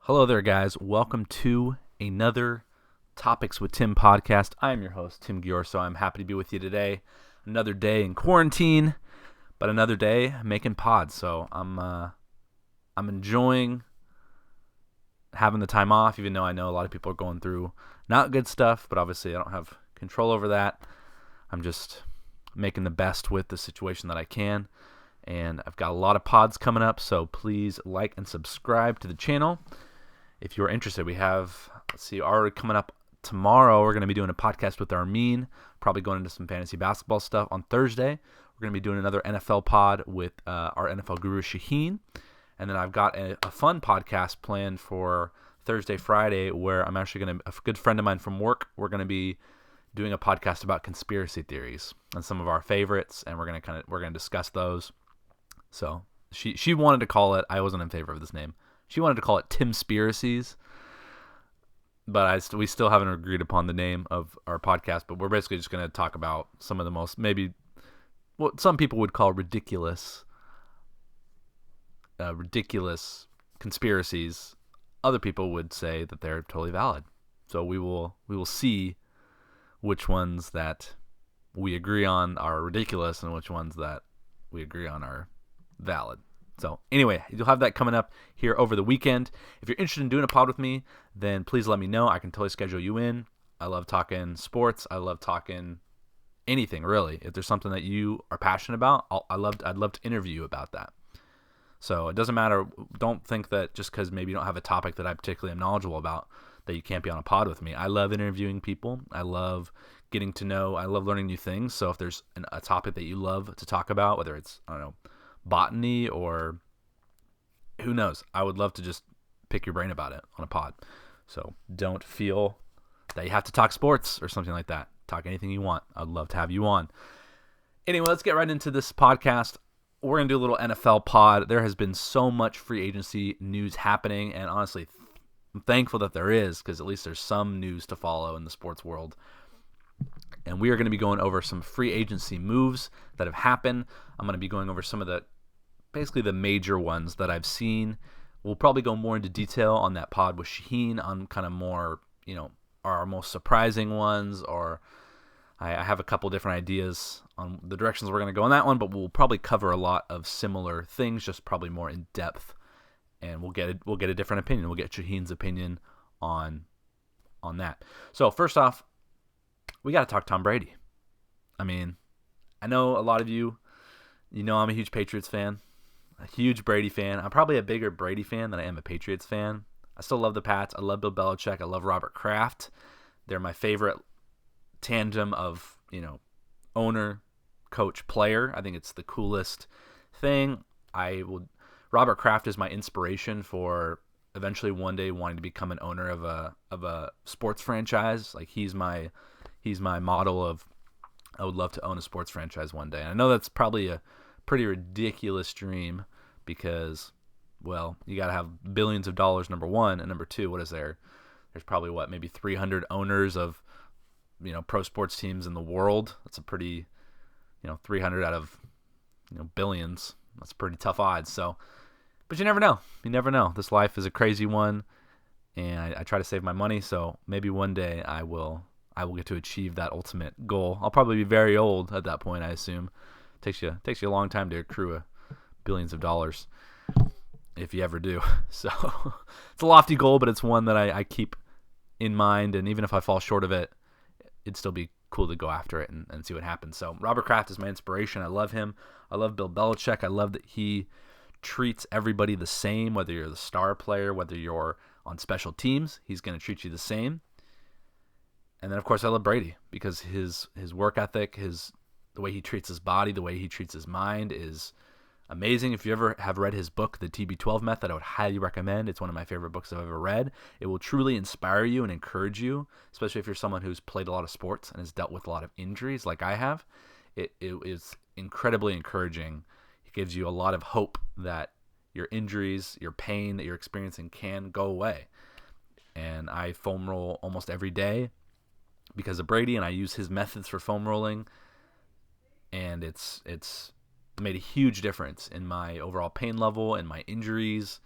Hello there, guys. Welcome to another Topics with Tim podcast. I am your host, Tim Giorso. I'm happy to be with you today. Another day in quarantine, but another day making pods. So I'm enjoying having the time off, even though I know a lot of people are going through not good stuff, but obviously I don't have control over that. I'm just making the best with the situation that I can. And I've got a lot of pods coming up, so please like and subscribe to the channel. If you're interested, we have, already coming up tomorrow, we're going to be doing a podcast with Armin, probably going into some fantasy basketball stuff. On Thursday, we're going to be doing another NFL pod with our NFL guru, Shaheen. And then I've got a fun podcast planned for Thursday, Friday, where I'm actually a good friend of mine from work, we're going to be doing a podcast about conspiracy theories and some of our favorites, and we're going to discuss those. So she wanted to call it, I wasn't in favor of this name, she wanted to call it Timspiracies, but we still haven't agreed upon the name of our podcast. But we're basically just going to talk about some of the most, maybe what some people would call ridiculous conspiracies. Other people would say that they're totally valid. So we will see which ones that we agree on are ridiculous and which ones that we agree on are valid. So anyway, you'll have that coming up here over the weekend. If you're interested in doing a pod with me, then please let me know. I can totally schedule you in. I love talking sports. I love talking anything, really. If there's something that you are passionate about, I'd love to interview you about that. So it doesn't matter. Don't think that just because maybe you don't have a topic that I particularly am knowledgeable about that you can't be on a pod with me. I love interviewing people. I love getting to know. I love learning new things. So if there's a topic that you love to talk about, whether it's, I don't know, botany or who knows, I would love to just pick your brain about it on a pod. So don't feel that you have to talk sports or something like that. Talk anything you want. I'd love to have you on. Anyway, let's get right into this podcast. We're going to do a little NFL pod. There has been so much free agency news happening, and honestly, I'm thankful that there is, because at least there's some news to follow in the sports world. And we are going to be going over some free agency moves that have happened. I'm going to be going over some of basically the major ones that I've seen. We'll probably go more into detail on that pod with Shaheen on kind of more, our most surprising ones, or I have a couple different ideas on the directions we're going to go on that one, but we'll probably cover a lot of similar things, just probably more in depth, and we'll get a different opinion. We'll get Shaheen's opinion on that. So first off, we got to talk Tom Brady. I mean, I know a lot of you I'm a huge Patriots fan, a huge Brady fan. I'm probably a bigger Brady fan than I am a Patriots fan. I still love the Pats. I love Bill Belichick. I love Robert Kraft. They're my favorite tandem of, owner, coach, player. I think it's the coolest thing. Robert Kraft is my inspiration for eventually one day wanting to become an owner of a sports franchise. Like he's my model of, I would love to own a sports franchise one day. And I know that's probably a pretty ridiculous dream because, well, you got to have billions of dollars, number one, and number two, what is there? There's probably maybe 300 owners of, pro sports teams in the world. That's a pretty, 300 out of, billions. That's pretty tough odds. So, but you never know. You never know. This life is a crazy one, and I try to save my money. So maybe one day I will get to achieve that ultimate goal. I'll probably be very old at that point, I assume. Takes you a long time to accrue billions of dollars, if you ever do. So it's a lofty goal, but it's one that I keep in mind, and even if I fall short of it, it'd still be cool to go after it and see what happens. So Robert Kraft is my inspiration. I love him. I love Bill Belichick. I love that he treats everybody the same, whether you're the star player, whether you're on special teams, he's going to treat you the same. And then, of course, I love Brady because his work ethic, the way he treats his body, the way he treats his mind is amazing. If you ever have read his book, The TB12 Method, I would highly recommend. It's one of my favorite books I've ever read. It will truly inspire you and encourage you, especially if you're someone who's played a lot of sports and has dealt with a lot of injuries like I have. It is incredibly encouraging. It gives you a lot of hope that your injuries, your pain that you're experiencing can go away. And I foam roll almost every day because of Brady, and I use his methods for foam rolling, and it's made a huge difference in my overall pain level and my injuries,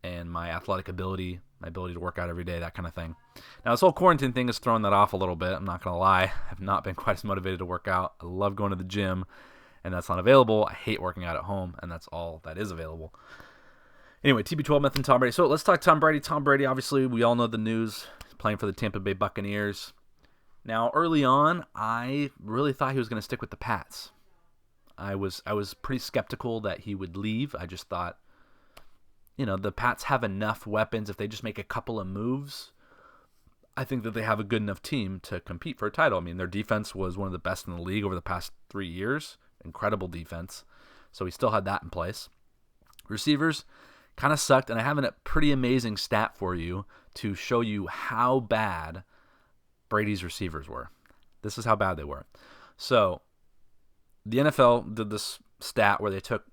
and my athletic ability, my ability to work out every day, that kind of thing. Now, this whole quarantine thing is throwing that off a little bit. I'm not going to lie. I've not been quite as motivated to work out. I love going to the gym, and that's not available. I hate working out at home, and that's all that is available. Anyway, TB12 myth and Tom Brady. So let's talk Tom Brady. Tom Brady, obviously, we all know the news. He's playing for the Tampa Bay Buccaneers. Now, early on, I really thought he was going to stick with the Pats. I was pretty skeptical that he would leave. I just thought, the Pats have enough weapons. If they just make a couple of moves, I think that they have a good enough team to compete for a title. I mean, their defense was one of the best in the league over the past 3 years. Incredible defense. So he still had that in place. Receivers kind of sucked, and I have a pretty amazing stat for you to show you how bad Brady's receivers were. This is how bad they were. So the NFL did this stat where they took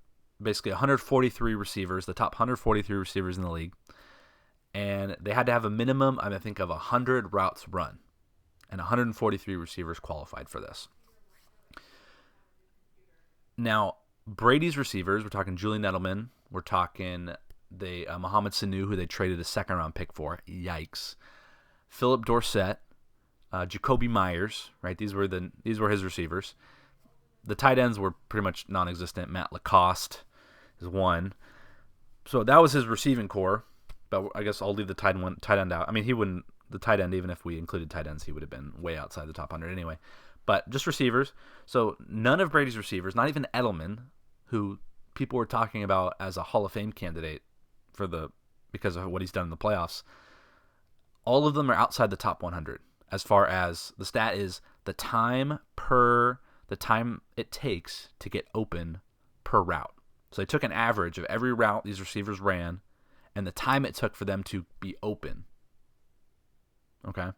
basically 143 receivers, the top 143 receivers in the league, and they had to have a minimum, I think, of 100 routes run, and 143 receivers qualified for this. Now, Brady's receivers, we're talking Julian Edelman, we're talking Mohamed Sanu, who they traded a second-round pick for. Yikes. Philip Dorsett, Jacoby Myers, right? These were his receivers. The tight ends were pretty much non-existent. Matt Lacoste is one. So that was his receiving core. But I guess I'll leave the tight end out. I mean, he wouldn't. The tight end, even if we included tight ends, he would have been way outside the top 100 anyway. But just receivers. So none of Brady's receivers, not even Edelman, who people were talking about as a Hall of Fame candidate because of what he's done in the playoffs, all of them are outside the top 100. As far as the stat is the time it takes to get open per route. So they took an average of every route these receivers ran and the time it took for them to be open. Okay.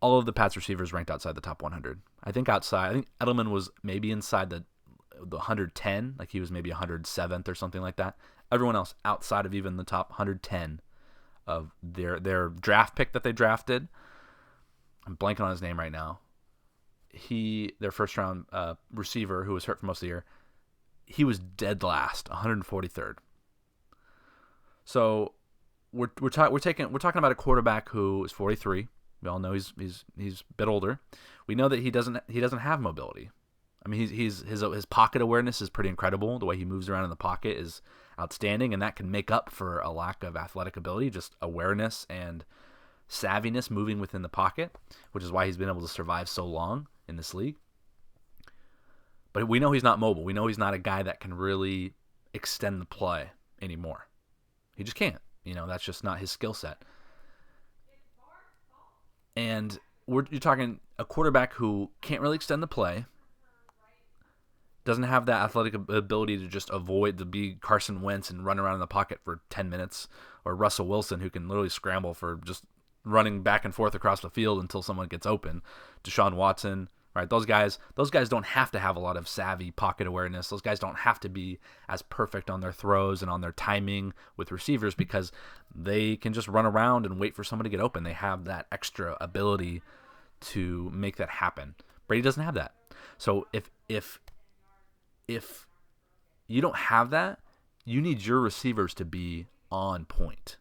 All of the Pats receivers ranked outside the top 100. I think Edelman was maybe inside the 110, like he was maybe 107th or something like that. Everyone else outside of even the top 110 of their draft pick that they drafted. I'm blanking on his name right now. Their first round receiver who was hurt for most of the year, he was dead last, 143rd. So we're talking about a quarterback who is 43. We all know he's a bit older. We know that he doesn't have mobility. I mean, his pocket awareness is pretty incredible. The way he moves around in the pocket is outstanding, and that can make up for a lack of athletic ability, just awareness and savviness moving within the pocket, which is why he's been able to survive so long in this league. But we know he's not mobile. We know he's not a guy that can really extend the play anymore. He just can't. That's just not his skill set. And you're talking a quarterback who can't really extend the play, doesn't have that athletic ability to just to be Carson Wentz and run around in the pocket for 10 minutes, or Russell Wilson, who can literally scramble for just running back and forth across the field until someone gets open. Deshaun Watson, right? Those guys don't have to have a lot of savvy pocket awareness. Those guys don't have to be as perfect on their throws and on their timing with receivers because they can just run around and wait for someone to get open. They have that extra ability to make that happen. Brady doesn't have that. So if you don't have that, you need your receivers to be on point.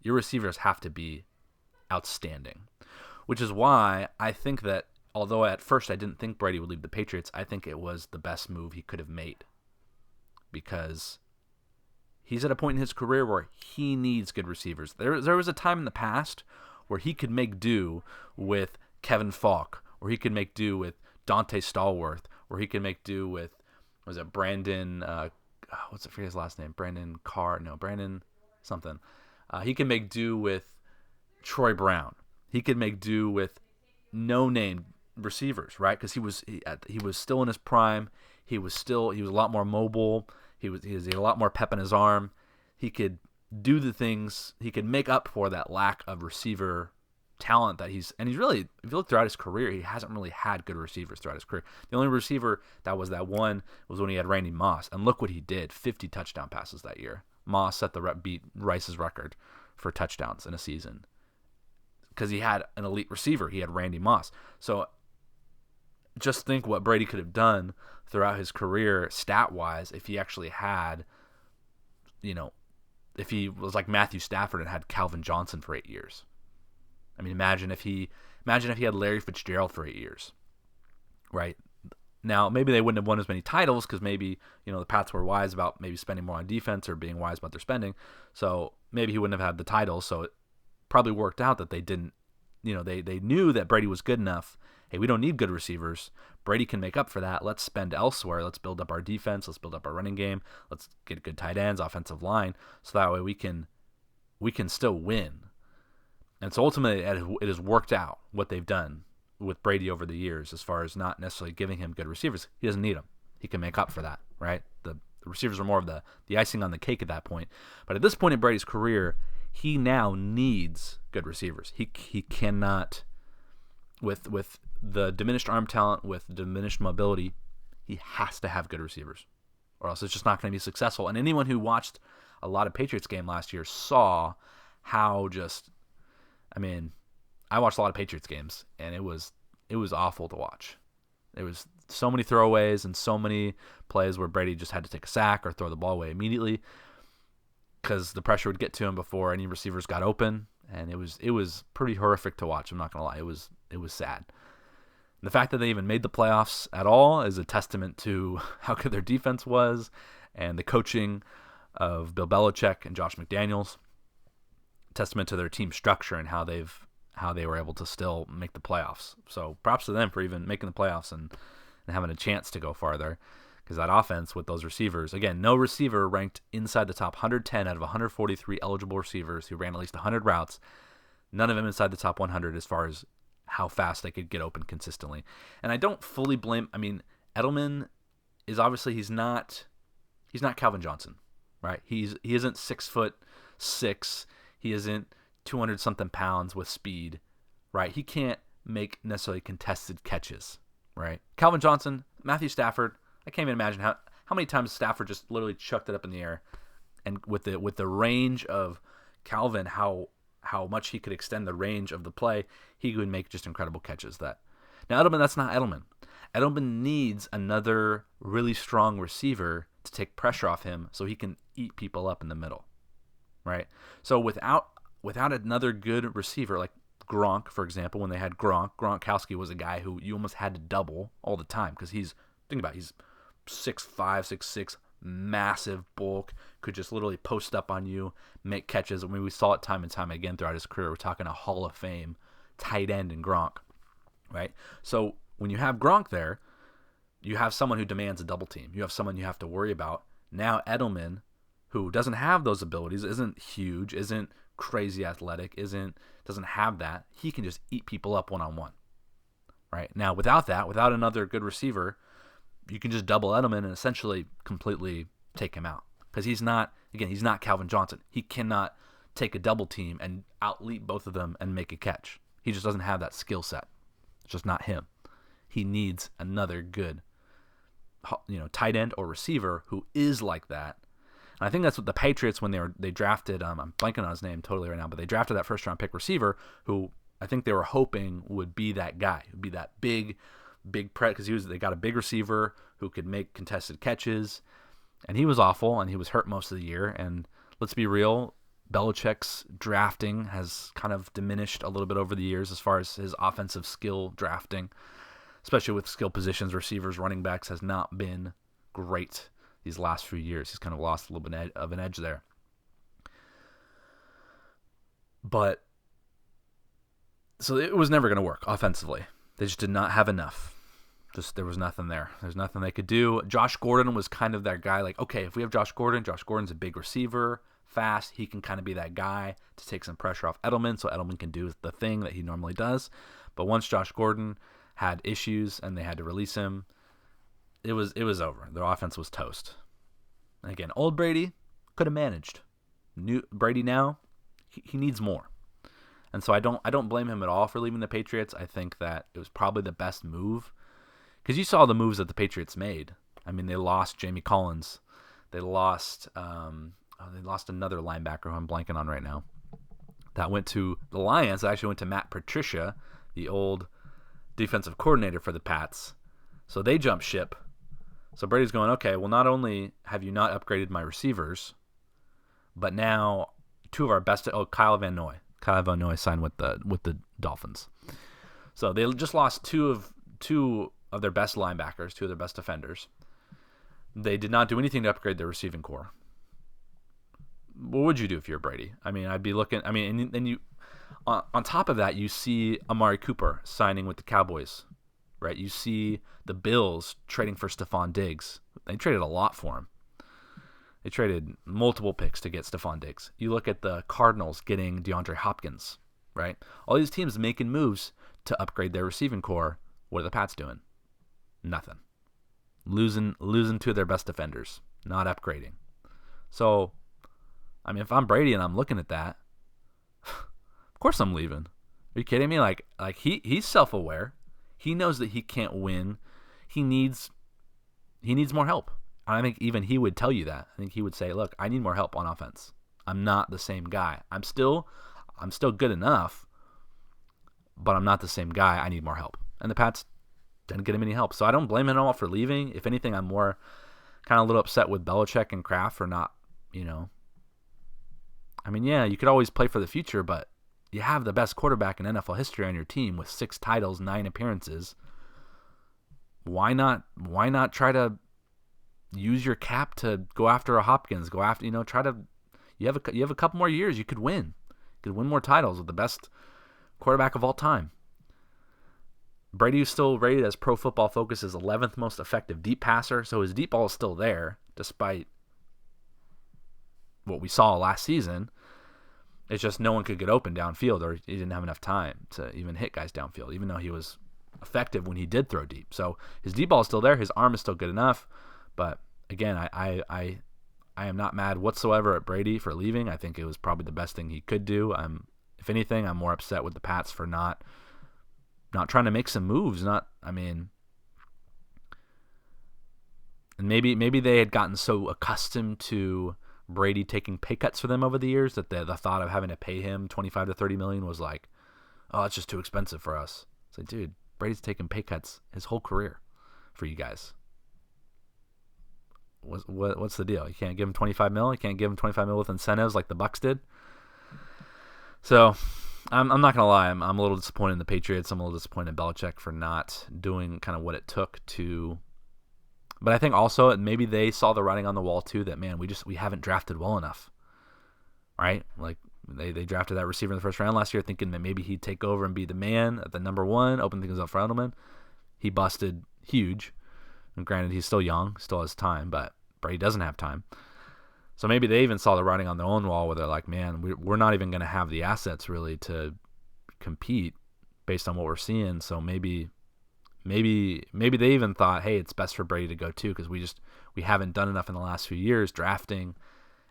Your receivers have to be outstanding, which is why I think that although at first I didn't think Brady would leave the Patriots, I think it was the best move he could have made because he's at a point in his career where he needs good receivers. There was a time in the past where he could make do with Kevin Falk, or he could make do with Dante Stallworth, or he could make do with, was it Brandon, what's it for his last name? Brandon Carr? No, Brandon something. He can make do with Troy Brown. He could make do with no-name receivers, right? Because he was still in his prime. He was a lot more mobile. He had a lot more pep in his arm. He could do the things. He could make up for that lack of receiver talent he's really, if you look throughout his career, he hasn't really had good receivers throughout his career. The only receiver that was when he had Randy Moss, and look what he did, 50 touchdown passes that year. Moss beat Rice's record for touchdowns in a season because he had an elite receiver. He had Randy Moss. So just think what Brady could have done throughout his career stat-wise if he actually had, if he was like Matthew Stafford and had Calvin Johnson for 8 years. I mean, imagine if he had Larry Fitzgerald for 8 years, right? Now, maybe they wouldn't have won as many titles because maybe, the Pats were wise about maybe spending more on defense or being wise about their spending. So maybe he wouldn't have had the titles. So it probably worked out that they didn't, they knew that Brady was good enough. Hey, we don't need good receivers. Brady can make up for that. Let's spend elsewhere. Let's build up our defense. Let's build up our running game. Let's get good tight ends, offensive line, so that way we can still win. And so ultimately, it has worked out what they've done with Brady over the years, as far as not necessarily giving him good receivers. He doesn't need them. He can make up for that, right? The receivers are more of the icing on the cake at that point. But at this point in Brady's career, he now needs good receivers. He cannot, with the diminished arm talent, with diminished mobility, he has to have good receivers, or else it's just not going to be successful. And anyone who watched a lot of Patriots game last year saw how I watched a lot of Patriots games, and it was awful to watch. There was so many throwaways and so many plays where Brady just had to take a sack or throw the ball away immediately because the pressure would get to him before any receivers got open, and it was pretty horrific to watch. I'm not gonna lie, it was sad. And the fact that they even made the playoffs at all is a testament to how good their defense was and the coaching of Bill Belichick and Josh McDaniels. Testament to their team structure and how they were able to still make the playoffs. So props to them for even making the playoffs and having a chance to go farther, because that offense with those receivers, again, no receiver ranked inside the top 110 out of 143 eligible receivers who ran at least 100 routes. None of them inside the top 100 as far as how fast they could get open consistently. And I don't fully blame, Edelman is obviously, he's not Calvin Johnson, right? He isn't 6'6". He isn't 200 something pounds with speed, right? He can't make necessarily contested catches, right? Calvin Johnson, Matthew Stafford, I can't even imagine how many times Stafford just literally chucked it up in the air, and with the range of Calvin, how much he could extend the range of the play, he would make just incredible catches. Now Edelman, that's not Edelman. Edelman needs another really strong receiver to take pressure off him so he can eat people up in the middle, right? So without another good receiver like Gronk, for example, when they had Gronkowski was a guy who you almost had to double all the time because he's 6'5", 6'6", massive bulk, could just literally post up on you, make catches. I mean, we saw it time and time again throughout his career. We're talking a Hall of Fame tight end in Gronk, right? So when you have Gronk there, you have someone who demands a double team. You have someone you have to worry about. Now Edelman, who doesn't have those abilities, isn't huge, isn't crazy athletic, doesn't have that. He can just eat people up one-on-one, right? Now, without another good receiver, you can just double Edelman and essentially completely take him out, because he's not Calvin Johnson. He cannot take a double team and out-leap both of them and make a catch. He just doesn't have that skill set. It's just not him. He needs another good, tight end or receiver who is like that. And I think that's what the Patriots, when they drafted, I'm blanking on his name totally right now, but they drafted that first-round pick receiver who I think they were hoping would be that guy, would be that big because they got a big receiver who could make contested catches, and he was awful, and he was hurt most of the year. And let's be real, Belichick's drafting has kind of diminished a little bit over the years as far as his offensive skill drafting, especially with skill positions, receivers, running backs, has not been great these last few years. He's kind of lost a little bit of an edge there. But so it was never going to work offensively. They just did not have enough. There was nothing there. There's nothing they could do. Josh Gordon was kind of that guy, like, okay, if we have Josh Gordon's a big receiver, fast. He can kind of be that guy to take some pressure off Edelman so Edelman can do the thing that he normally does. But once Josh Gordon had issues and they had to release him, it was over. Their offense was toast. And again, old Brady could have managed. New Brady now, he needs more. And so I don't blame him at all for leaving the Patriots. I think that it was probably the best move, because you saw the moves that the Patriots made. I mean, they lost Jamie Collins. They lost another linebacker who I'm blanking on right now. That went to the Lions. That actually went to Matt Patricia, the old defensive coordinator for the Pats. So they jumped ship. So Brady's going, okay, well, not only have you not upgraded my receivers, But now two of our best. Oh, Kyle Van Noy. Kyle Van Noy signed with the Dolphins. So they just lost two of their best linebackers, two of their best defenders. They did not do anything to upgrade their receiving core. What would you do if you're Brady? I mean, I'd be looking. I mean, and then you on top of that, you see Amari Cooper signing with the Cowboys, right? You see the Bills trading for Stephon Diggs. They traded a lot for him. They traded multiple picks to get Stephon Diggs. You look at the Cardinals getting DeAndre Hopkins, right? All these teams making moves to upgrade their receiving core. What are the Pats doing? Nothing. Losing two of their best defenders. Not upgrading. So, I mean, if I'm Brady and I'm looking at that, of course I'm leaving. Are you kidding me? Like he's self-aware. He knows that he can't win. He needs more help. I think even he would tell you that. I think he would say, "Look, I need more help on offense. I'm not the same guy. I'm still good enough, but I'm not the same guy. I need more help." And the Pats didn't get him any help. So I don't blame him at all for leaving. If anything, I'm more kind of a little upset with Belichick and Kraft for not, I mean, yeah, you could always play for the future, but you have the best quarterback in NFL history on your team with 6 titles, 9 appearances. Why not try to use your cap to go after a Hopkins? Go after, try to. You have a couple more years. You could win. You could win more titles with the best quarterback of all time. Brady is still rated as Pro Football Focus's 11th most effective deep passer, so his deep ball is still there, despite what we saw last season. It's just no one could get open downfield, or he didn't have enough time to even hit guys downfield, even though he was effective when he did throw deep. So his deep ball is still there. His arm is still good enough. But again, I am not mad whatsoever at Brady for leaving. I think it was probably the best thing he could do. If anything, I'm more upset with the Pats for not trying to make some moves. And maybe they had gotten so accustomed to Brady taking pay cuts for them over the years that the thought of having to pay him $25 to $30 million was like, oh, it's just too expensive for us. It's like, dude, Brady's taken pay cuts his whole career for you guys. What's the deal? You can't give him $25 million? You can't give him $25 million with incentives like the Bucs did? So I'm not gonna lie. I'm a little disappointed in the Patriots. I'm a little disappointed in Belichick for not doing kind of what it took to. But I think also maybe they saw the writing on the wall too. That man, we haven't drafted well enough, right? Like they drafted that receiver in the first round last year, thinking that maybe he'd take over and be the man at the number 1, open things up for Edelman. He busted huge. And granted, he's still young, still has time, but Brady doesn't have time. So maybe they even saw the writing on their own wall where they're like, man, we're not even going to have the assets really to compete based on what we're seeing. So maybe they even thought, hey, it's best for Brady to go too, because we haven't done enough in the last few years drafting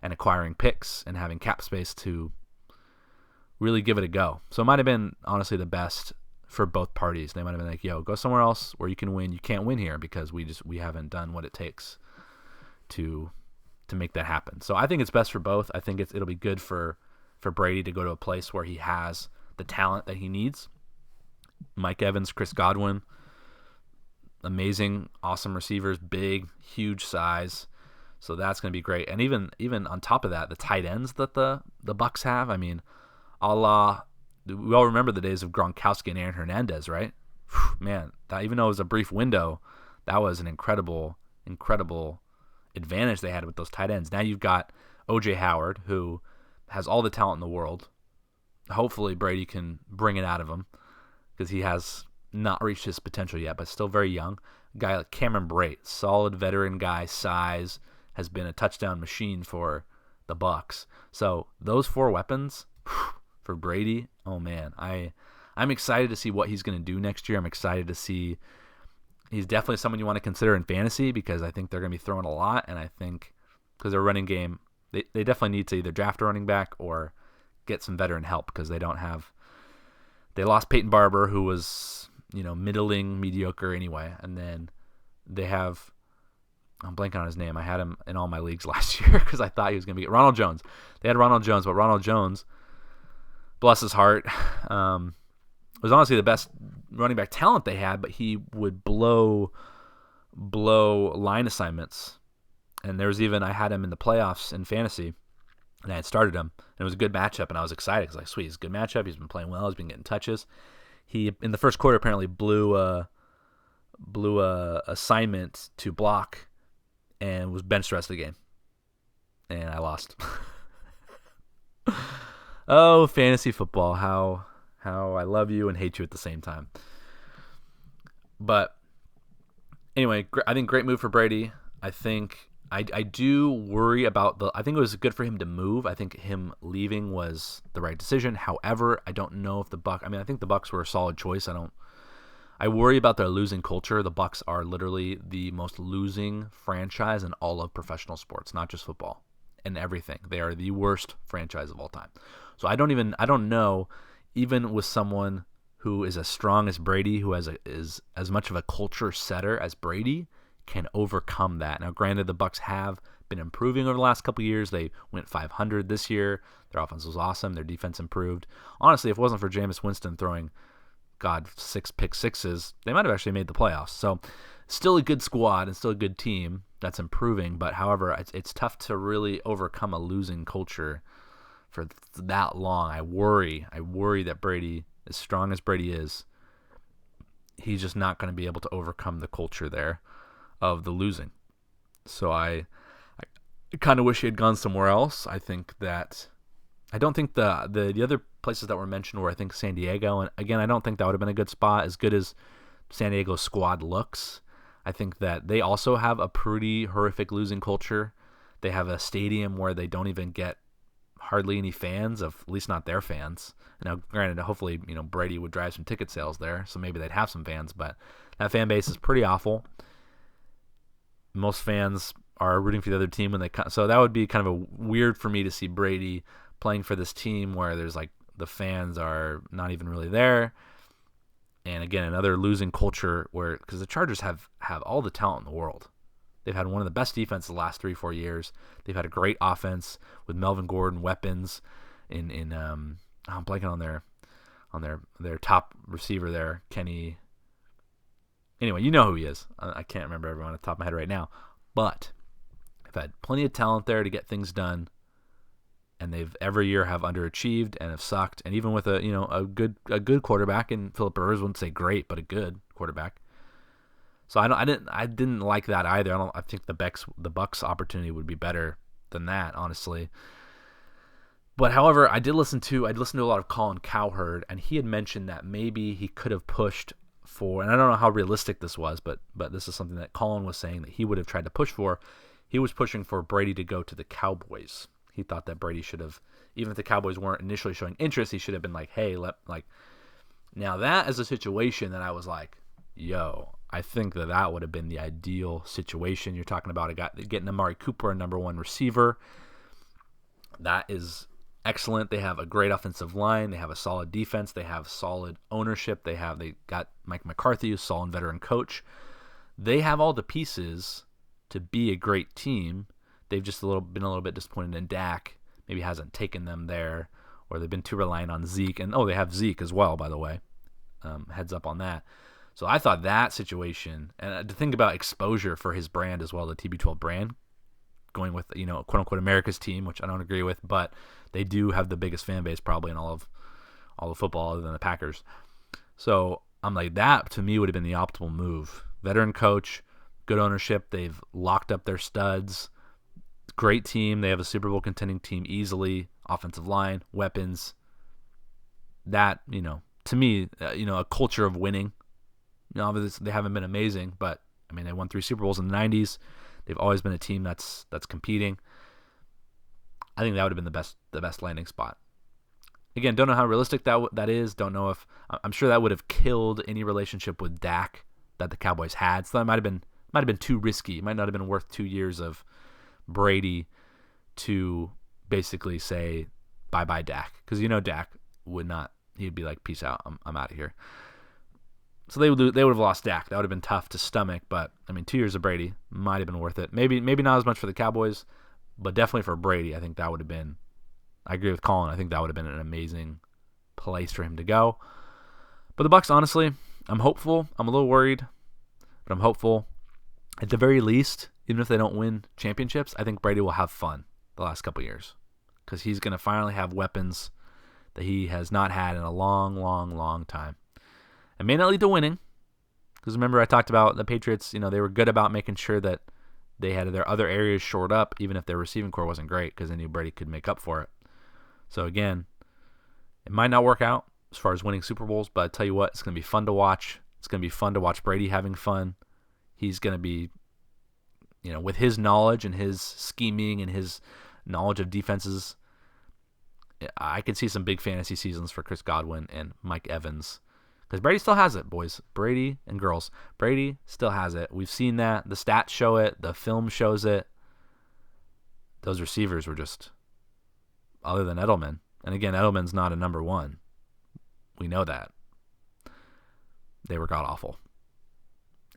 and acquiring picks and having cap space to really give it a go. So it might have been honestly the best for both parties. They might have been like, yo, go somewhere else where you can win. You can't win here because we haven't done what it takes to make that happen. So I think it's best for both. I think it'll be good for Brady to go to a place where he has the talent that he needs. Mike Evans, Chris Godwin, amazing, awesome receivers, big, huge size. So that's going to be great. And even on top of that, the tight ends that the Bucs have, I mean, we all remember the days of Gronkowski and Aaron Hernandez, right? Whew, man, that, even though it was a brief window, that was an incredible advantage they had with those tight ends. Now you've got O.J. Howard, who has all the talent in the world. Hopefully Brady can bring it out of him because he has not reached his potential yet, but still very young. A guy like Cameron Brate, solid veteran guy, size, has been a touchdown machine for the Bucs. So those 4 weapons for Brady, oh man, I'm excited to see what he's going to do next year. I'm excited to see. He's definitely someone you want to consider in fantasy because I think they're going to be throwing a lot, and I think because their running game, they definitely need to either draft a running back or get some veteran help because they don't have. They lost Peyton Barber, who was middling, mediocre anyway, and then they have. I'm blanking on his name. I had him in all my leagues last year because I thought he was going to be Ronald Jones. They had Ronald Jones, but Ronald Jones, bless his heart, was honestly the best running back talent they had, but he would blow line assignments. And there was even, I had him in the playoffs in fantasy and I had started him, and it was a good matchup, and I was excited because like, sweet, it's a good matchup. He's been playing well. He's been getting touches. He in the first quarter apparently blew a assignment to block and was benched the rest of the game, and I lost. Oh, fantasy football! How I love you and hate you at the same time. But anyway, I think great move for Brady. I think I do worry about I think it was good for him to move. I think him leaving was the right decision. However, I don't know if I think the Bucs were a solid choice. I worry about their losing culture. The Bucs are literally the most losing franchise in all of professional sports, not just football, and everything. They are the worst franchise of all time. So I don't know, even with someone who is as strong as Brady, who is as much of a culture setter as Brady, can overcome that. Now, granted, the Bucs have been improving over the last couple of years. They went 500 this year. Their offense was awesome. Their defense improved. Honestly, if it wasn't for Jameis Winston throwing, 6 pick sixes, they might have actually made the playoffs. So, still a good squad and still a good team that's improving. But however, it's tough to really overcome a losing culture for that long. I worry that Brady, as strong as Brady is, he's just not going to be able to overcome the culture there of the losing. So I kind of wish he had gone somewhere else. I don't think the other places that were mentioned were, I think, San Diego. And again, I don't think that would have been a good spot. As good as San Diego's squad looks, I think that they also have a pretty horrific losing culture. They have a stadium where they don't even get hardly any fans, at least not their fans. Now, granted, hopefully, Brady would drive some ticket sales there, so maybe they'd have some fans, but that fan base is pretty awful. Most fans are rooting for the other team so that would be kind of a weird for me to see Brady playing for this team where there's like the fans are not even really there. And again, another losing culture because the Chargers have all the talent in the world. They've had one of the best defenses the last 3-4 years. They've had a great offense with Melvin Gordon, weapons I'm blanking on their top receiver there, Kenny. Anyway, you know who he is. I can't remember everyone at the top of my head right now. But they've had plenty of talent there to get things done. And they've every year have underachieved and have sucked. And even with a good quarterback, and Philip Rivers wouldn't say great, but a good quarterback. So I didn't like that either. I think the Bucs opportunity would be better than that, honestly. But however, I'd listened to a lot of Colin Cowherd, and he had mentioned that maybe he could have pushed for, and I don't know how realistic this was, but this is something that Colin was saying that he would have tried to push for. He was pushing for Brady to go to the Cowboys. He thought that Brady should have, even if the Cowboys weren't initially showing interest, he should have been like, hey, now that is a situation that I was like, yo, I think that would have been the ideal situation. You're talking about getting Amari Cooper, a number one receiver. That is excellent. They have a great offensive line. They have a solid defense. They have solid ownership. They got Mike McCarthy, a solid veteran coach. They have all the pieces to be a great team. They've just been a little bit disappointed in Dak. Maybe hasn't taken them there, or they've been too reliant on Zeke. And they have Zeke as well, by the way. Heads up on that. So I thought that situation, and to think about exposure for his brand as well, the TB12 brand, going with quote unquote America's team, which I don't agree with, but they do have the biggest fan base probably in all of football other than the Packers. So I'm like, that to me would have been the optimal move. Veteran coach, good ownership. They've locked up their studs. Great team. They have a Super Bowl contending team easily. Offensive line, weapons. That, to me, a culture of winning. Obviously they haven't been amazing, but I mean, they won 3 Super Bowls in the 90s. They've always been a team that's competing. I think that would have been the best landing spot. Again, don't know how realistic that is. Don't know if I'm sure that would have killed any relationship with Dak that the Cowboys had. So that might have been too risky. It might not have been worth 2 years of Brady to basically say bye Dak, because Dak would not. He'd be like, peace out. I'm out of here. So they would have lost Dak. That would have been tough to stomach, but I mean, 2 years of Brady might have been worth it. Maybe not as much for the Cowboys, but definitely for Brady, I think that would have been. I agree with Colin. I think that would have been an amazing place for him to go. But the Bucs, honestly, I'm hopeful. I'm a little worried, but I'm hopeful. At the very least, even if they don't win championships, I think Brady will have fun the last couple of years. because he's going to finally have weapons that he has not had in a long, long, long time. It may not lead to winning, because remember I talked about the Patriots, they were good about making sure that they had their other areas shored up, even if their receiving core wasn't great, because they knew Brady could make up for it. So again, it might not work out as far as winning Super Bowls, but I tell you what, it's going to be fun to watch. It's going to be fun to watch Brady having fun. He's going to be, with his knowledge and his scheming and his knowledge of defenses, I could see some big fantasy seasons for Chris Godwin and Mike Evans. Because Brady still has it, boys. Brady and girls. Brady still has it. We've seen that. The stats show it. The film shows it. Those receivers were just, other than Edelman. And again, Edelman's not a number one. We know that. They were god-awful.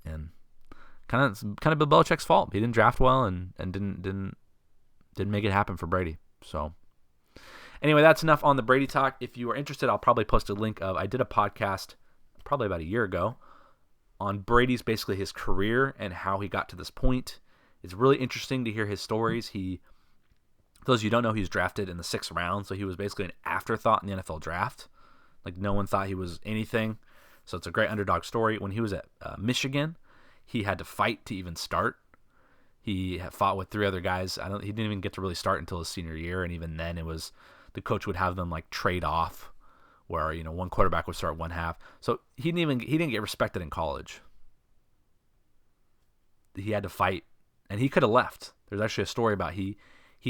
And kind of Bill Belichick's fault. He didn't draft well and didn't make it happen for Brady. So anyway, that's enough on the Brady talk. If you are interested, I'll probably post a link of, I did a podcast probably about a year ago on Brady's, basically his career and how he got to this point. It's really interesting to hear his stories. For those of you who don't know, he was drafted in the 6th round, so he was basically an afterthought in the NFL draft. Like, no one thought he was anything. So it's a great underdog story. When he was at Michigan, he had to fight to even start. He had fought with 3 other guys. He didn't even get to really start until his senior year, and even then, the coach would have them like trade off, where one quarterback would start one half. So he didn't get respected in college. He had to fight, and he could have left. There's actually a story about he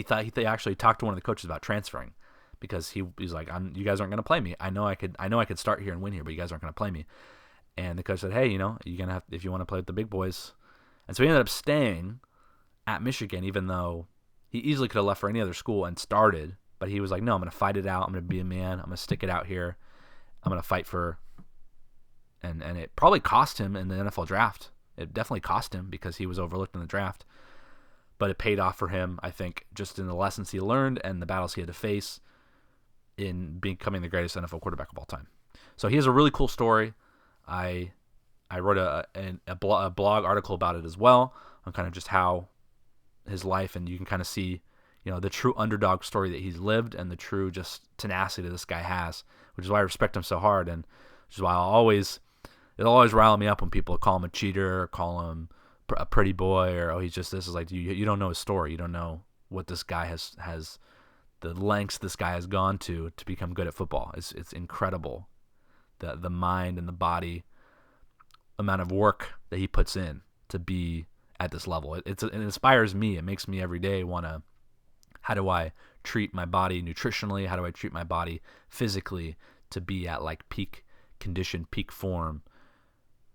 thought he actually talked to one of the coaches about transferring, because he's like, you guys aren't going to play me. I know I could start here and win here, but you guys aren't going to play me. And the coach said, hey, you're gonna have, if you want to play with the big boys. And so he ended up staying at Michigan, even though he easily could have left for any other school and started. But he was like, no, I'm going to fight it out. I'm going to be a man. I'm going to stick it out here. I'm going to fight for, and it probably cost him in the NFL draft. It definitely cost him because he was overlooked in the draft. But it paid off for him, I think, just in the lessons he learned and the battles he had to face in becoming the greatest NFL quarterback of all time. So he has a really cool story. I wrote a blog article about it as well, on kind of just how his life, and you can kind of see the true underdog story that he's lived and the true just tenacity that this guy has, which is why I respect him so hard, and which is why it'll always rile me up when people call him a cheater or call him a pretty boy, or he's just this. Is like, you don't know his story. You don't know what this guy has the lengths this guy has gone to become good at football. It's incredible, the mind and the body amount of work that he puts in to be at this level. It inspires me. It makes me every day want to, how do I treat my body nutritionally? How do I treat my body physically to be at like peak condition, peak form?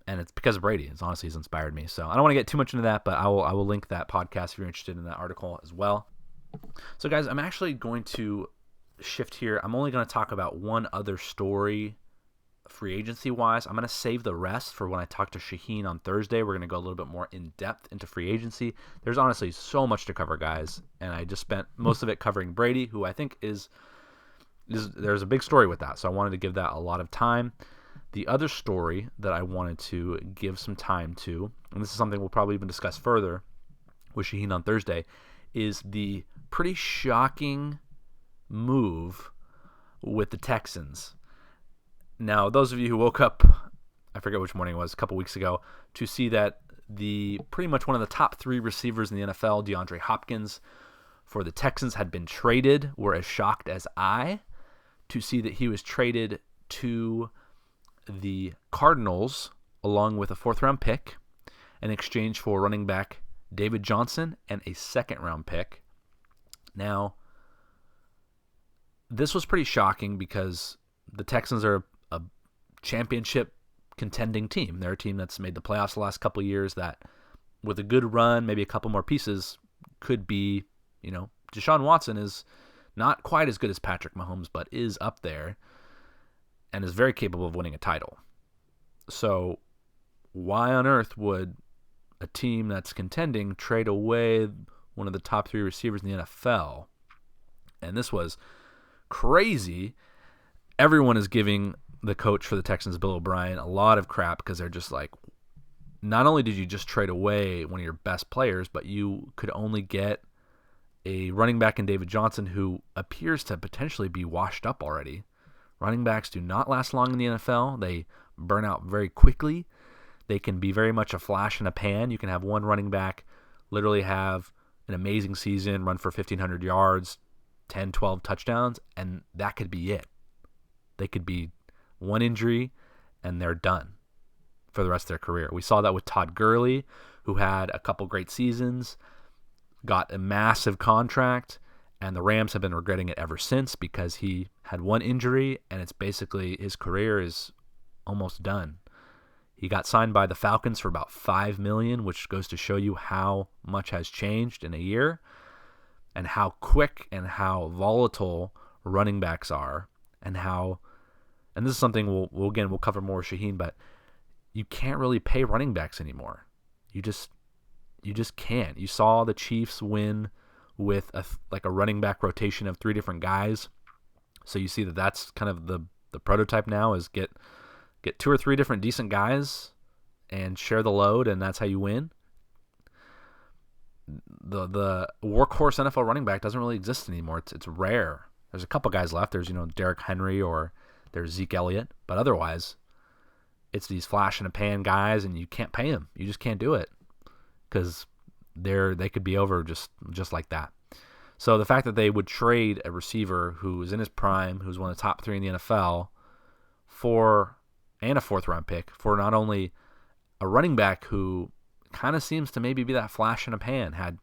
And it's because of Brady. He's inspired me. So I don't want to get too much into that, but I will link that podcast if you're interested in that article as well. So guys, I'm actually going to shift here. I'm only going to talk about one other story free agency wise. I'm going to save the rest for when I talk to Shaheen on Thursday. We're going to go a little bit more in depth into free agency. There's honestly so much to cover, guys, and I just spent most of it covering Brady, who I think is there's a big story with that. So I wanted to give that a lot of time. The other story that I wanted to give some time to, and this is something we'll probably even discuss further with Shaheen on Thursday, is the pretty shocking move with the Texans. Now, those of you who woke up, I forget which morning it was, a couple weeks ago, to see that pretty much one of the top 3 receivers in the NFL, DeAndre Hopkins, for the Texans had been traded, were as shocked as I to see that he was traded to the Cardinals along with a 4th-round pick in exchange for running back David Johnson and a 2nd-round pick. Now, this was pretty shocking because the Texans are a championship contending team. They're a team that's made the playoffs the last couple of years that, with a good run, maybe a couple more pieces, could be, Deshaun Watson is not quite as good as Patrick Mahomes, but is up there and is very capable of winning a title. So why on earth would a team that's contending trade away one of the top 3 receivers in the NFL? And this was crazy. Everyone is giving the coach for the Texans, Bill O'Brien, a lot of crap because they're just like, not only did you just trade away one of your best players, but you could only get a running back in David Johnson who appears to potentially be washed up already. Running backs do not last long in the NFL. They burn out very quickly. They can be very much a flash in a pan. You can have one running back literally have an amazing season, run for 1,500 yards, 10, 12 touchdowns, and that could be it. They could be one injury, and they're done for the rest of their career. We saw that with Todd Gurley, who had a couple great seasons, got a massive contract, and the Rams have been regretting it ever since because he had one injury, and it's basically his career is almost done. He got signed by the Falcons for about $5 million, which goes to show you how much has changed in a year and how quick and how volatile running backs are, and this is something we'll cover more with Shaheen, but you can't really pay running backs anymore. You just can't. You saw the Chiefs win with a running back rotation of 3 different guys. So you see that's kind of the prototype now is get 2 or 3 different decent guys and share the load, and that's how you win. The workhorse NFL running back doesn't really exist anymore. It's rare. There's a couple guys left. There's Derrick Henry or there's Zeke Elliott, but otherwise it's these flash in a pan guys, and you can't pay them. You just can't do it because they could be over just like that. So the fact that they would trade a receiver who is in his prime, who's one of the top 3 in the NFL, and a 4th-round pick for not only a running back who kind of seems to maybe be that flash in a pan, had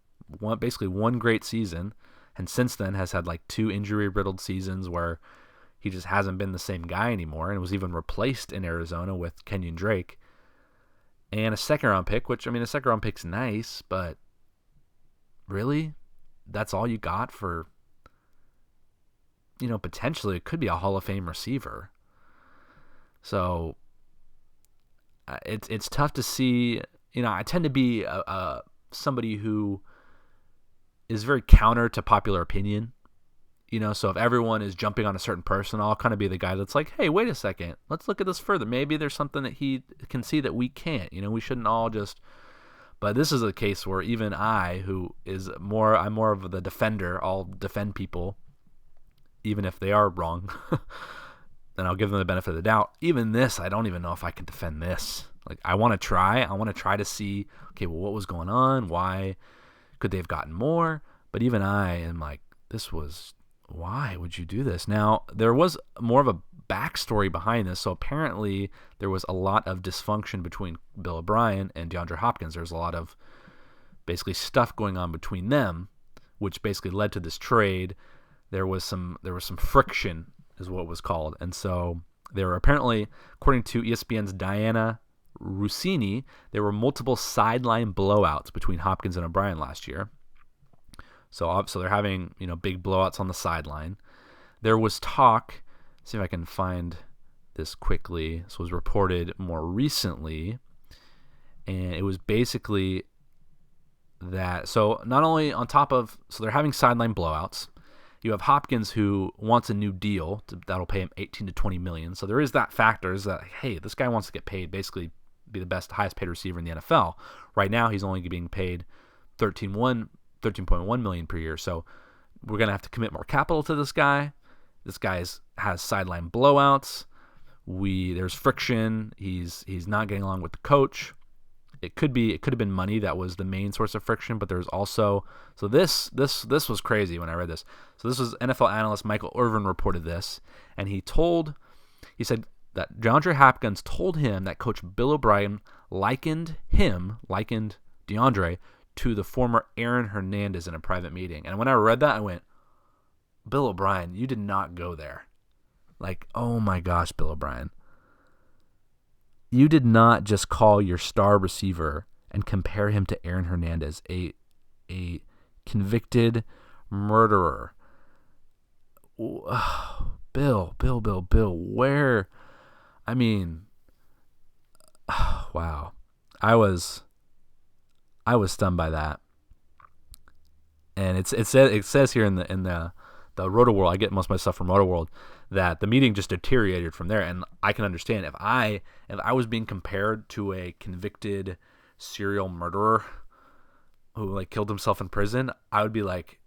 basically one great season, and since then has had 2 injury-riddled seasons where he just hasn't been the same guy anymore, and was even replaced in Arizona with Kenyon Drake, and a 2nd-round pick, which, a 2nd-round pick's nice, but really? That's all you got for, potentially it could be a Hall of Fame receiver. So it's tough to see. I tend to be somebody who is very counter to popular opinion. So if everyone is jumping on a certain person, I'll kind of be the guy that's like, hey, wait a second, let's look at this further. Maybe there's something that he can see that we can't. We shouldn't all just. But this is a case where even I, who is I'm more of the defender. I'll defend people, even if they are wrong. Then I'll give them the benefit of the doubt. Even this, I don't even know if I can defend this. I want to try. I want to try to see, okay, well, what was going on? Why could they have gotten more? But even I am like, why would you do this? Now, there was more of a backstory behind this. So apparently there was a lot of dysfunction between Bill O'Brien and DeAndre Hopkins. There's a lot of basically stuff going on between them, which basically led to this trade. There was some friction, is what it was called. And so there were apparently, according to ESPN's Diana Rossini, there were multiple sideline blowouts between Hopkins and O'Brien last year. So they're having, big blowouts on the sideline. There was talk, see if I can find this quickly. This was reported more recently, and it was basically that, so not only on top of, so they're having sideline blowouts, you have Hopkins who wants a new deal that'll pay him 18 to 20 million. So there is that factor, is that, hey, this guy wants to get paid, basically be the highest paid receiver in the NFL. Right now he's only being paid 13.1 million per year. So we're going to have to commit more capital to this guy. This guy has sideline blowouts. There's friction. He's not getting along with the coach. It could have been money that was the main source of friction, but there's also, so this was crazy when I read this. So this was NFL analyst Michael Irvin reported this, and he said that DeAndre Hopkins told him that Coach Bill O'Brien likened DeAndre to the former Aaron Hernandez in a private meeting. And when I read that, I went, Bill O'Brien, you did not go there. Oh my gosh, Bill O'Brien. You did not just call your star receiver and compare him to Aaron Hernandez, a convicted murderer. Bill, where? Wow. I was stunned by that. And it says here in the Roto World, I get most of my stuff from Roto World, that the meeting just deteriorated from there. And I can understand if I was being compared to a convicted serial murderer who killed himself in prison, I would be like,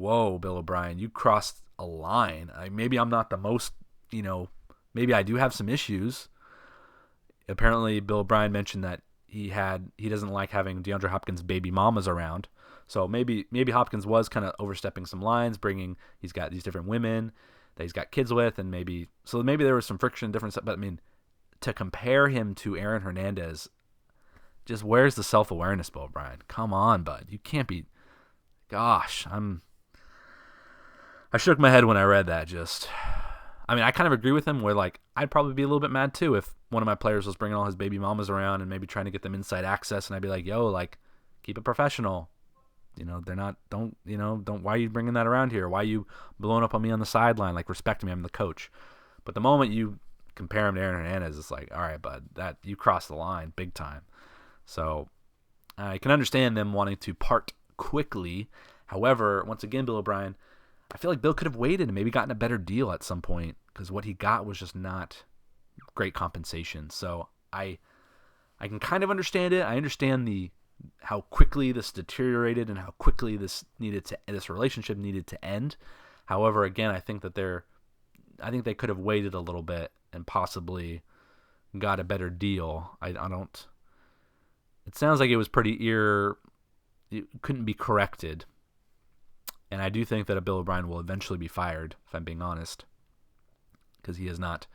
whoa, Bill O'Brien, you crossed a line. Maybe I'm not the most, maybe I do have some issues. Apparently, Bill O'Brien mentioned that he doesn't like having DeAndre Hopkins' baby mamas around. So maybe Hopkins was kind of overstepping some lines, he's got these different women that he's got kids with, and maybe there was some friction, different stuff. But I mean, to compare him to Aaron Hernandez, just where's the self-awareness, Bill O'Brien? Come on, bud. You can't be. Gosh, I shook my head when I read that. I kind of agree with him where, like, I'd probably be a little bit mad too if one of my players was bringing all his baby mamas around and maybe trying to get them inside access, and I'd be like, yo, like, keep it professional. They're not, don't, why are you bringing that around here? Why are you blowing up on me on the sideline? Like, respect me, I'm the coach. But the moment you compare him to Aaron Hernandez, it's like, all right, bud, that you crossed the line big time. So I can understand them wanting to part quickly. However, once again, Bill O'Brien, I feel like Bill could have waited and maybe gotten a better deal at some point because what he got was just not great compensation. So I can kind of understand it. I understand how quickly this deteriorated and how quickly this relationship needed to end. However, again, I think they could have waited a little bit and possibly got a better deal. I don't. It sounds like it was it couldn't be corrected. And I do think that Bill O'Brien will eventually be fired, if I'm being honest, because he has not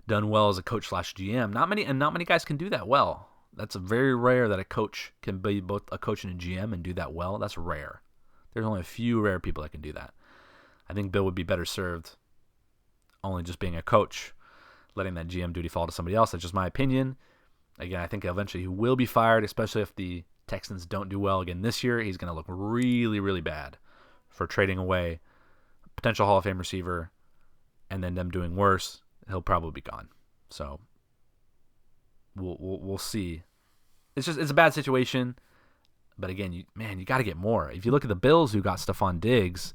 done well as a coach/GM. Not many guys can do that well. That's very rare that a coach can be both a coach and a GM and do that well. That's rare. There's only a few rare people that can do that. I think Bill would be better served only just being a coach, letting that GM duty fall to somebody else. That's just my opinion. Again, I think eventually he will be fired, especially if the Texans don't do well again this year. He's going to look really, really bad for trading away a potential Hall of Fame receiver, and then them doing worse. He'll probably be gone. So we'll see. It's a bad situation, but again, you got to get more. If you look at the Bills, who got Stephon Diggs,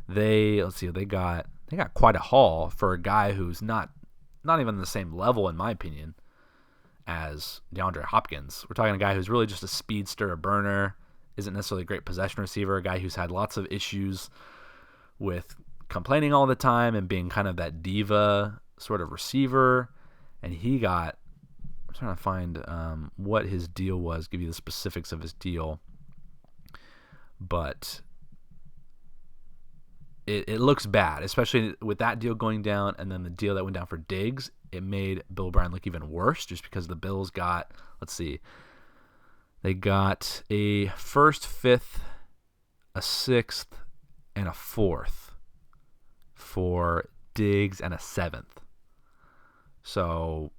they got quite a haul for a guy who's not even the same level, in my opinion, as DeAndre Hopkins. We're talking a guy who's really just a speedster, a burner, isn't necessarily a great possession receiver, a guy who's had lots of issues with complaining all the time and being kind of that diva sort of receiver. And I'm trying to find what his deal was, give you the specifics of his deal. But it looks bad, especially with that deal going down and then the deal that went down for Diggs. It made Bill O'Brien look even worse just because the Bills got, they got a first, fifth, a sixth, and a fourth for Diggs and a seventh. So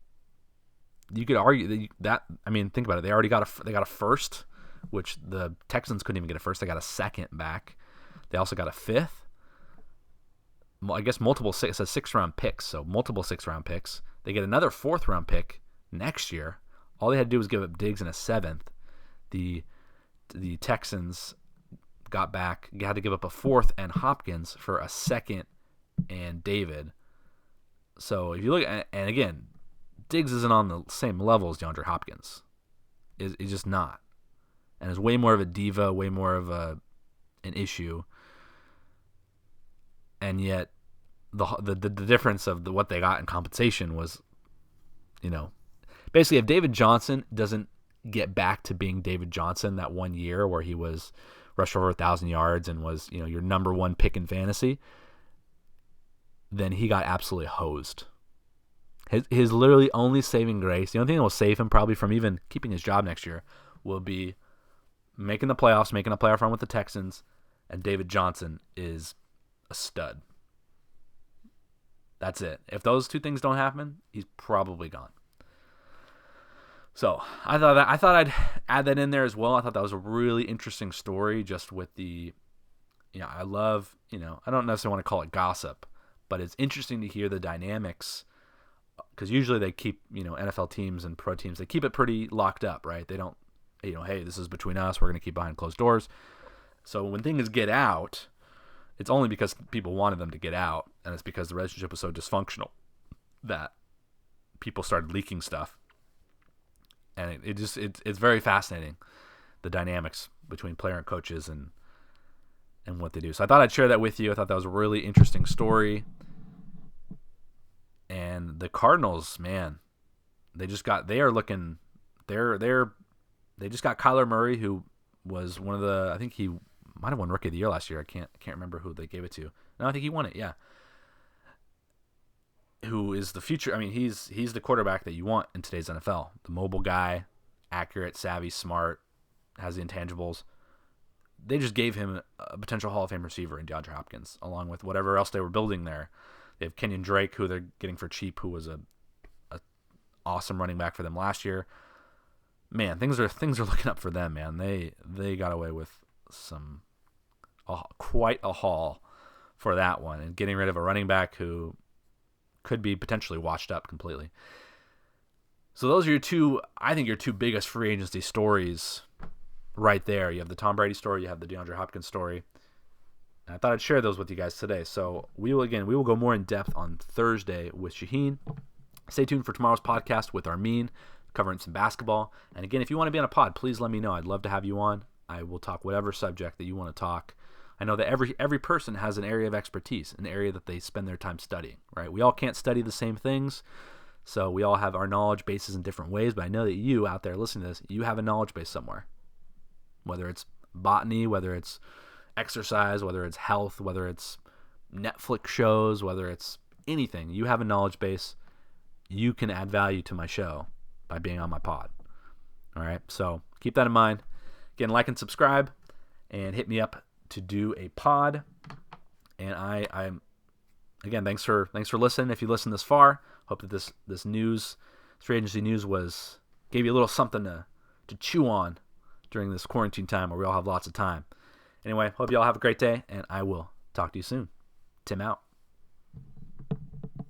you could argue that think about it. They already got a first, which the Texans couldn't even get a first. They got a second back. They also got a fifth. I guess multiple six. It says 6-round picks, so multiple 6-round picks. They get another 4th-round pick next year. All they had to do was give up Diggs and a 7th. The Texans got back, had to give up a 4th and Hopkins for a 2nd and David. So if you look at, and again, Diggs isn't on the same level as DeAndre Hopkins. He's just not, and is way more of a diva, way more of an issue. And yet, the difference of what they got in compensation was, basically if David Johnson doesn't get back to being David Johnson that one year where he was rushed over 1,000 yards and was your number one pick in fantasy, then he got absolutely hosed. His literally only saving grace, the only thing that will save him probably from even keeping his job next year, will be making the playoffs, making a playoff run with the Texans, and David Johnson is a stud. That's it. If those two things don't happen, he's probably gone. So I thought I'd add that in there as well. I thought that was a really interesting story, just with the, I love, I don't necessarily want to call it gossip, but it's interesting to hear the dynamics, because usually they keep, NFL teams and pro teams, they keep it pretty locked up, right? They don't, hey, this is between us. We're going to keep behind closed doors. So when things get out, it's only because people wanted them to get out, and it's because the relationship was so dysfunctional that people started leaking stuff. And it's very fascinating, the dynamics between player and coaches, and and what they do. So I thought I'd share that with you. I thought that was a really interesting story. And the Cardinals, man, they just got Kyler Murray, who was one of the, I think he might have won Rookie of the Year last year. I can't remember who they gave it to. No, I think he won it. Yeah. Who is the future? I mean, he's the quarterback that you want in today's NFL. The mobile guy, accurate, savvy, smart, has the intangibles. They just gave him a potential Hall of Fame receiver in DeAndre Hopkins, along with whatever else they were building there. They have Kenyon Drake, who they're getting for cheap, who was a awesome running back for them last year. Man, things are looking up for them, man. They got away with quite a haul for that one, and getting rid of a running back who could be potentially washed up completely. So those are your two biggest free agency stories right there. You have the Tom Brady story, you have the DeAndre Hopkins story. And I thought I'd share those with you guys today. So we will go more in depth on Thursday with Shaheen. Stay tuned for tomorrow's podcast with Armin, covering some basketball. And again, if you want to be on a pod, please let me know. I'd love to have you on. I will talk whatever subject that you want to talk. I know that every person has an area of expertise, an area that they spend their time studying, right? We all can't study the same things, so we all have our knowledge bases in different ways, but I know that you out there listening to this, you have a knowledge base somewhere. Whether it's botany, whether it's exercise, whether it's health, whether it's Netflix shows, whether it's anything, you have a knowledge base. You can add value to my show by being on my pod. All right, so keep that in mind. Again, like and subscribe, and hit me up to do a pod. And I'm again, thanks for listening. If you listened this far, hope that this free agency news gave you a little something to chew on during this quarantine time where we all have lots of time. Anyway, hope you all have a great day, and I will talk to you soon. Tim out.